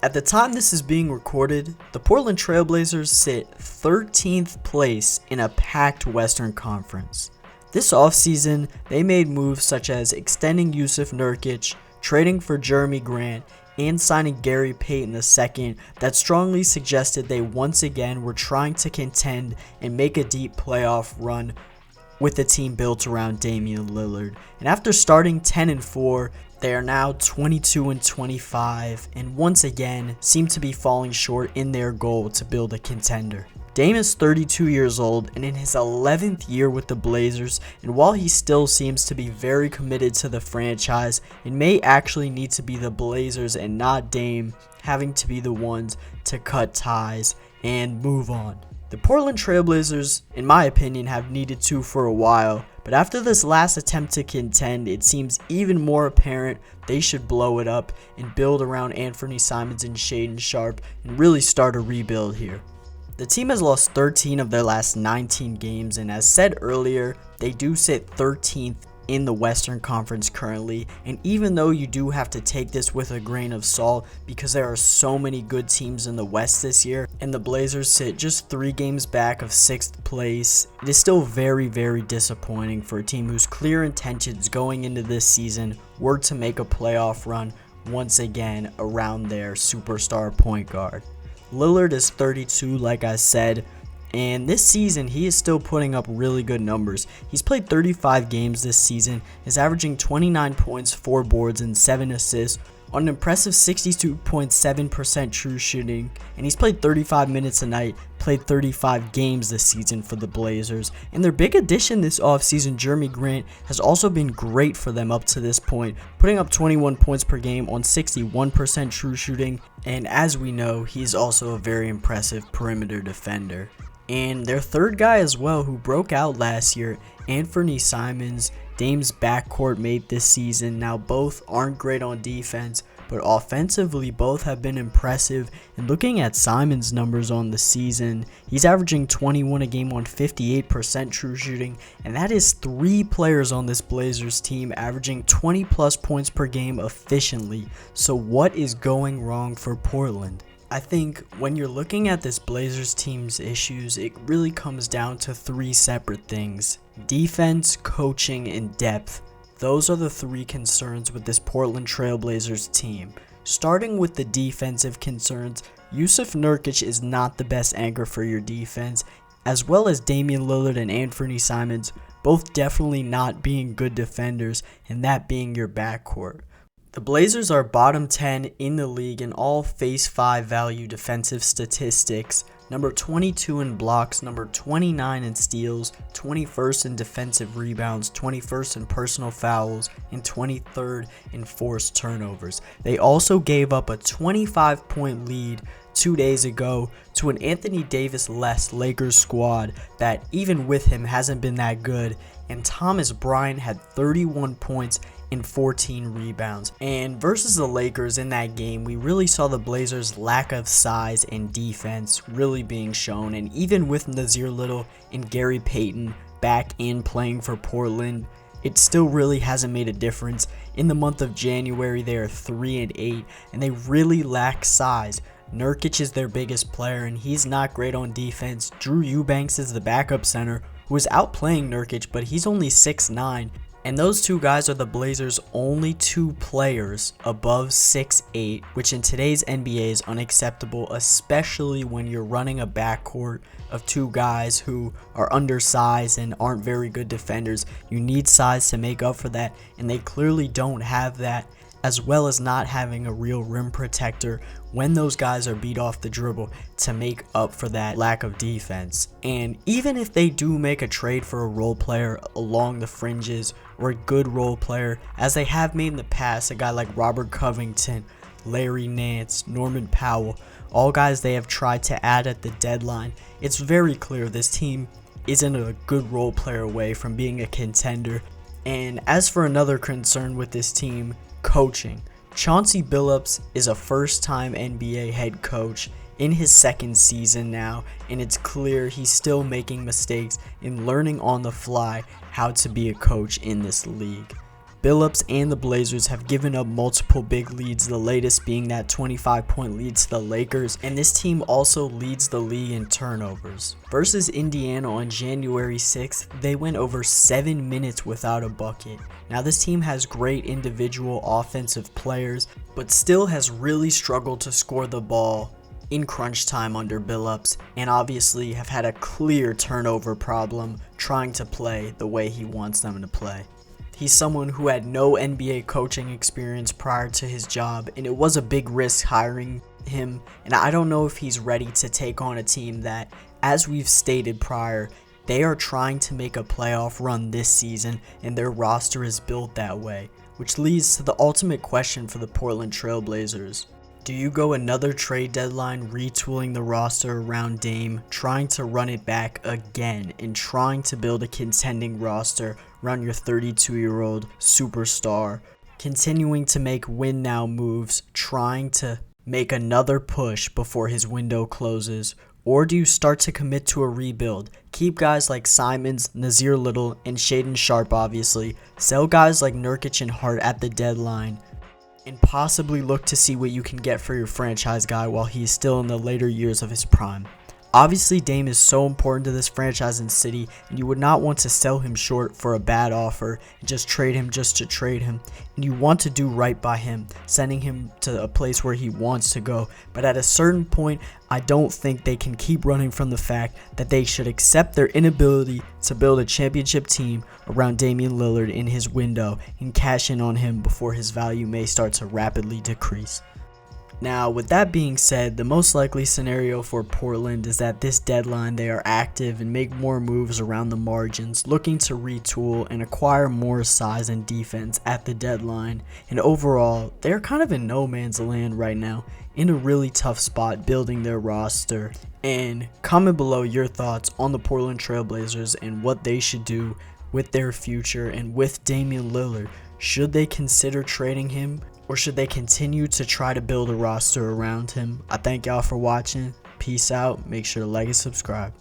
At the time this is being recorded, the Portland Trailblazers sit 13th place in a packed Western Conference. This offseason, they made moves such as extending Jusuf Nurkic, trading for Jeremy Grant, and signing Gary Payton II that strongly suggested they once again were trying to contend and make a deep playoff run with a team built around Damian Lillard. And after starting 10-4, they are now 22-25 and once again seem to be falling short in their goal to build a contender. Dame is 32 years old and in his 11th year with the Blazers, and while he still seems to be very committed to the franchise, it may actually need to be the Blazers and not Dame having to be the ones to cut ties and move on. The Portland Trailblazers, in my opinion, have needed to for a while, but after this last attempt to contend, it seems even more apparent they should blow it up and build around Anthony Simons and Shaedon Sharpe and really start a rebuild here. The team has lost 13 of their last 19 games, and as said earlier, they do sit 13th in the Western Conference currently, and even though you do have to take this with a grain of salt because there are so many good teams in the West this year and the Blazers sit just 3 games back of 6th place, it is still very, very disappointing for a team whose clear intentions going into this season were to make a playoff run once again around their superstar point guard. Lillard is 32, like I said, and this season he is still putting up really good numbers. He's played 35 games this season, is averaging 29 points, 4 boards, and 7 assists on an impressive 62.7% true shooting, and he's played 35 minutes a night, played 35 games this season for the Blazers. And their big addition this offseason, Jeremy Grant, has also been great for them up to this point, putting up 21 points per game on 61% true shooting, and as we know, he's also a very impressive perimeter defender. And their third guy as well, who broke out last year, Anthony Simons, Dame's backcourt mate this season. Now both aren't great on defense, but offensively both have been impressive. And looking at Simons' numbers on the season, he's averaging 21 a game on 58% true shooting, and that is 3 players on this Blazers team averaging 20 plus points per game efficiently. So what is going wrong for Portland? I think when you're looking at this Blazers team's issues, it really comes down to 3 separate things: defense, coaching, and depth. Those are the 3 concerns with this Portland Trailblazers team. Starting with the defensive concerns, Jusuf Nurkic is not the best anchor for your defense, as well as Damian Lillard and Anthony Simons, both definitely not being good defenders, and that being your backcourt. The Blazers are bottom 10 in the league in all Phase 5 value defensive statistics, number 22 in blocks, number 29 in steals, 21st in defensive rebounds, 21st in personal fouls, and 23rd in forced turnovers. They also gave up a 25-point lead 2 days ago to an Anthony Davis-less Lakers squad that even with him hasn't been that good, and Thomas Bryant had 31 points and 14 rebounds. And versus the Lakers in that game, we really saw the Blazers' lack of size and defense really being shown, and even with Nazir Little and Gary Payton back in playing for Portland, it still really hasn't made a difference. In the month of January, they are 3-8, and they really lack size. Nurkic is their biggest player, and he's not great on defense. Drew Eubanks is the backup center, who is outplaying Nurkic, but he's only 6'9", and those 2 guys are the Blazers' only 2 players above 6'8", which in today's NBA is unacceptable, especially when you're running a backcourt of 2 guys who are undersized and aren't very good defenders. You need size to make up for that, and they clearly don't have that, as well as not having a real rim protector when those guys are beat off the dribble to make up for that lack of defense. And even if they do make a trade for a role player along the fringes, or a good role player, as they have made in the past, a guy like Robert Covington, Larry Nance, Norman Powell, all guys they have tried to add at the deadline, it's very clear this team isn't a good role player away from being a contender. And as for another concern with this team, coaching. Chauncey Billups is a first-time NBA head coach in his 2nd season now, and it's clear he's still making mistakes and learning on the fly how to be a coach in this league. Billups and the Blazers have given up multiple big leads, the latest being that 25-point lead to the Lakers, and this team also leads the league in turnovers. Versus Indiana on January 6th, they went over 7 minutes without a bucket. Now this team has great individual offensive players, but still has really struggled to score the ball in crunch time under Billups, and obviously have had a clear turnover problem trying to play the way he wants them to play. He's someone who had no NBA coaching experience prior to his job, and it was a big risk hiring him, and I don't know if he's ready to take on a team that, as we've stated prior, they are trying to make a playoff run this season, and their roster is built that way, which leads to the ultimate question for the Portland Trailblazers. Do you go another trade deadline retooling the roster around Dame, trying to run it back again, and trying to build a contending roster around your 32-year-old superstar, continuing to make win-now moves, trying to make another push before his window closes? Or do you start to commit to a rebuild? Keep guys like Simons, Nazir Little, and Shaedon Sharpe obviously, sell guys like Nurkic and Hart at the deadline, and possibly look to see what you can get for your franchise guy while he is still in the later years of his prime. Obviously, Dame is so important to this franchise and city, and you would not want to sell him short for a bad offer and just trade him just to trade him. And you want to do right by him, sending him to a place where he wants to go. But at a certain point, I don't think they can keep running from the fact that they should accept their inability to build a championship team around Damian Lillard in his window and cash in on him before his value may start to rapidly decrease. Now, with that being said, the most likely scenario for Portland is that this deadline they are active and make more moves around the margins, looking to retool and acquire more size and defense at the deadline. And overall, they're kind of in no man's land right now, in a really tough spot building their roster. And comment below your thoughts on the Portland Trailblazers and what they should do with their future and with Damian Lillard. Should they consider trading him, or should they continue to try to build a roster around him? I thank y'all for watching. Peace out. Make sure to like and subscribe.